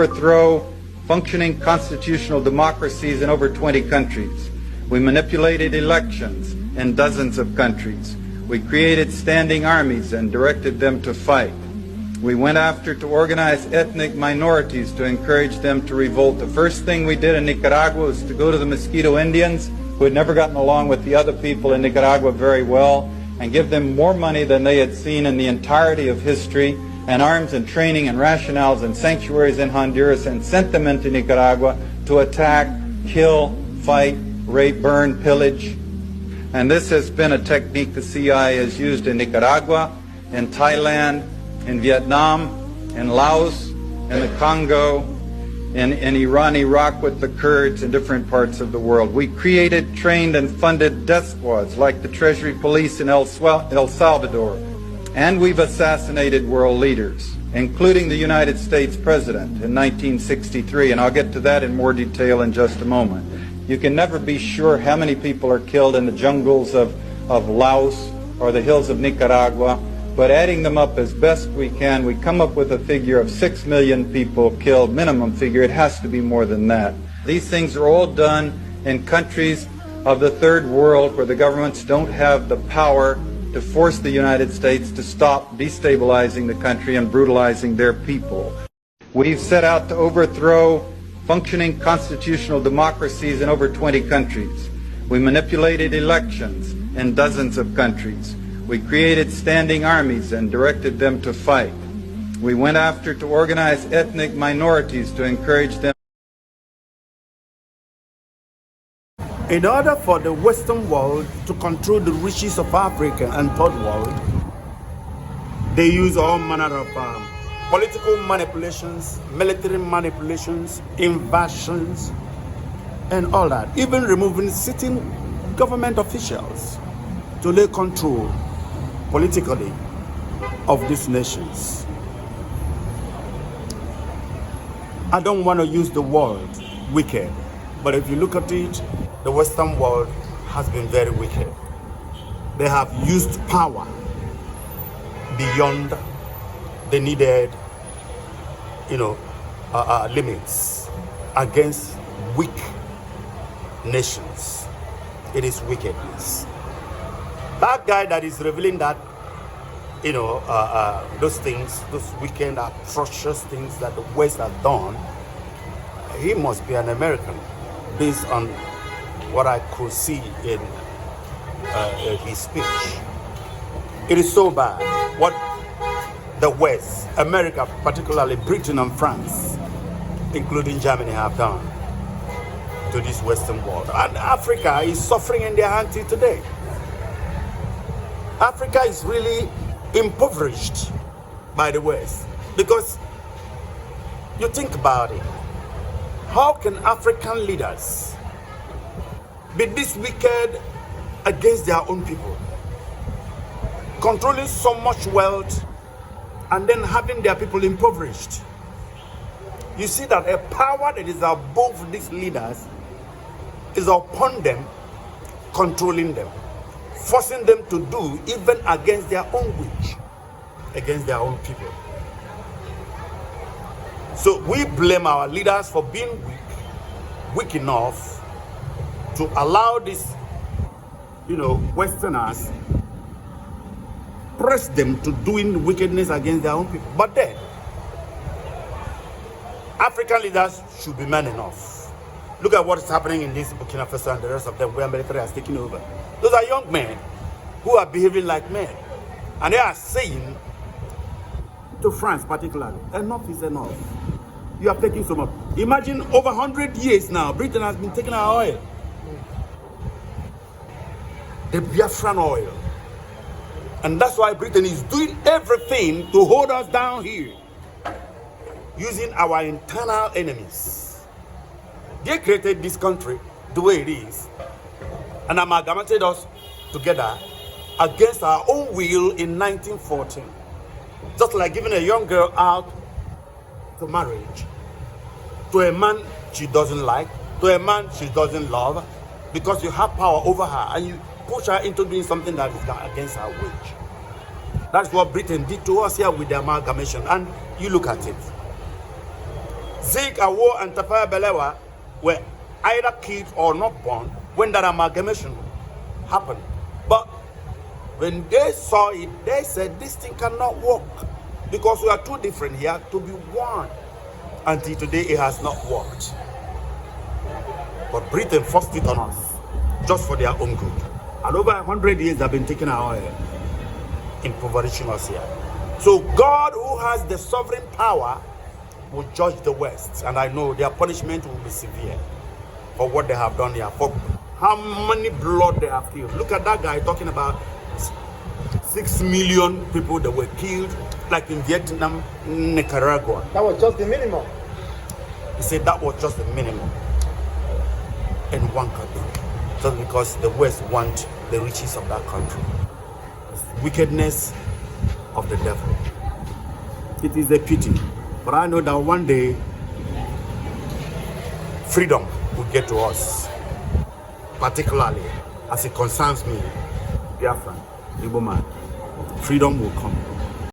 overthrow functioning constitutional democracies in over 20 countries. We manipulated elections in dozens of countries. We created standing armies and directed them to fight. We went after to organize ethnic minorities to encourage them to revolt. The first thing we did in Nicaragua was to go to the Mosquito Indians, who had never gotten along with the other people in Nicaragua very well, and give them more money than they had seen in the entirety of history, and arms and training and rationales and sanctuaries in Honduras, and sent them into Nicaragua to attack, kill, fight, rape, burn, pillage. And this has been a technique the CIA has used in Nicaragua, in Thailand, in Vietnam, in Laos, in the Congo, in Iran, Iraq with the Kurds, in different parts of the world. We created, trained, and funded death squads like the Treasury Police in El Salvador. And we've assassinated world leaders, including the United States President in 1963, and I'll get to that in more detail in just a moment. You can never be sure how many people are killed in the jungles of Laos or the hills of Nicaragua, but adding them up as best we can, we come up with a figure of 6 million people killed, minimum figure. It has to be more than that. These things are all done in countries of the third world where the governments don't have the power to force the United States to stop destabilizing the country and brutalizing their people. We've set out to overthrow functioning constitutional democracies in over 20 countries. We manipulated elections in dozens of countries. We created standing armies and directed them to fight. We went after to organize ethnic minorities to encourage them. In order for the Western world to control the riches of Africa and Third World, they use all manner of political manipulations, military manipulations, invasions, and all that. Even removing sitting government officials to lay control politically of these nations. I don't want to use the word wicked, but if you look at it, the Western world has been very wicked. They have used power beyond the needed, limits against weak nations. It is wickedness. That guy that is revealing that, those things, those wicked, atrocious things that the West has done, he must be an American, based on what I could see in his speech. It is so bad what the West, America, particularly Britain and France, including Germany, have done to this Western world. And Africa is suffering in their hands today. Africa is really impoverished by the West, because you think about it, how can African leaders be this wicked against their own people, controlling so much wealth and then having their people impoverished? You see that a power that is above these leaders is upon them, controlling them, forcing them to do even against their own wish, against their own people. So we blame our leaders for being weak enough to allow these, Westerners, press them to doing wickedness against their own people. But then, African leaders should be man enough. Look at what is happening in this Burkina Faso and the rest of them, where military has taken over. Those are young men who are behaving like men. And they are saying to France particularly, enough is enough. You are taking so much. Imagine over 100 years now, Britain has been taking our oil. The Biafran oil. And that's why Britain is doing everything to hold us down here, using our internal enemies. They created this country the way it is and amalgamated us together against our own will in 1914. Just like giving a young girl out to marriage to a man she doesn't like, to a man she doesn't love, because you have power over her and you push her into doing something that is against her wish. That's what Britain did to us here with the amalgamation. And you look at it. Zeke Awo and Tafawa Balewa were either killed or not born when that amalgamation happened. But when they saw it, they said this thing cannot work because we are too different here to be one. Until today, it has not worked. But Britain forced it on us just for their own good. And over 100 years, they've been taking our oil, impoverishing us here. So God, who has the sovereign power, will judge the West. And I know their punishment will be severe for what they have done here. For how many blood they have killed. Look at that guy talking about 6 million people that were killed, like in Vietnam, Nicaragua. That was just the minimum. He said that was just the minimum in one country. Just because the West want the riches of that country. It's wickedness of the devil. It is a pity. But I know that one day, freedom will get to us. Particularly as it concerns me, dear friend, Igbo man. Freedom will come.